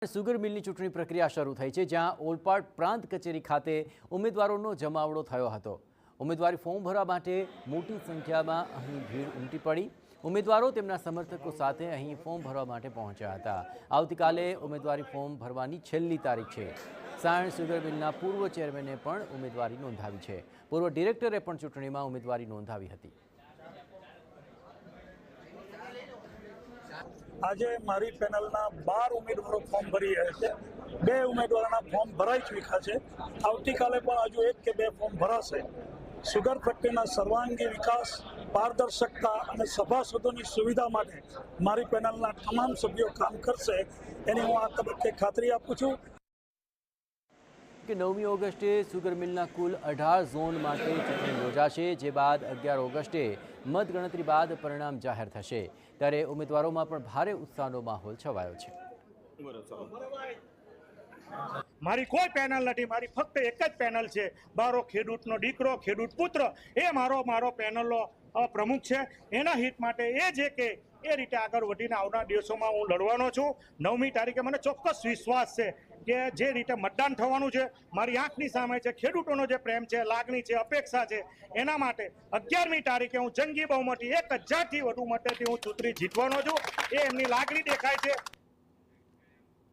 Sugar મિલની ચૂંટણી પ્રક્રિયા શરૂ થઈ છે, જ્યાં ઓલપાડ પ્રાંત કચેરી ખાતે ઉમેદવારોનો જમાવડો થયો હતો। ઉમેદવારી ફોર્મ ભરવા માટે મોટી સંખ્યામાં અહીં ભીડ ઉમટી પડી। ઉમેદવારો તેમના સમર્થકો સાથે અહીં ફોર્મ ભરવા માટે પહોંચ્યા હતા। આવતીકાલે ઉમેદવારી ફોર્મ ભરવાની છેલ્લી તારીખ છે। સાયણ સુગર મિલના પૂર્વ ચેરમેને પણ ઉમેદવારી નોંધાવી છે। પૂર્વ ડિરેક્ટરે પણ ચૂંટણીમાં ઉમેદવારી નોંધાવી હતી। આજે મારી પેનलના 12 ઉમેદવારો ફોર્મ ભરી રહ્યા છે। 2 ઉમેદવારોના ફોર્મ ભરાઈ ચૂક્યા છે। આવતીકાલે પણ હજુ 1 કે 2 ફોર્મ ભરાશે। સુગર ફેક્ટરીના સર્વાંગી વિકાસ, પારદર્શકતા અને સભાસદોની સુવિધા માટે મારી પેનલના તમામ સભ્યો કામ કરશે, એની હું આ તબક્કે ખાતરી આપું છું। કે 9મી ઓગસ્ટે સુગર મિલના કુલ 18 ઝોન માટે ચૂંટણી યોજાશે, જે બાદ 11 ઓગસ્ટે મતગણતરી બાદ પરિણામ જાહેર થશે। ત્યારે ઉમેદવારોમાં પણ ભારે ઉત્સાહનો માહોલ છવાયો છે। મારી કોઈ પેનલ નથી, મારી ફક્ત એક જ પેનલ છે। મારો ખેડૂતનો દીકરો, ખેડૂત પુત્ર એ મારો પેનલનો પ્રમુખ છે। એના હિત માટે એ છે કે એ રીતે આગળ વધીને આવનાર દિવસોમાં હું લડવાનો છું। 9મી તારીખે મને ચોક્કસ વિશ્વાસ છે કે જે રીતે મતદાન થવાનું છે, મારી આંખની સામે છે। ખેડૂતોનો જે પ્રેમ છે, લાગણી છે, અપેક્ષા છે, એના માટે 11મી તારીખે હું જંગી બહુમતી 1000થી વધુ મતેથી હું ચૂંટણી જીતવાનો છું। એ એમની લાગણી દેખાય છે।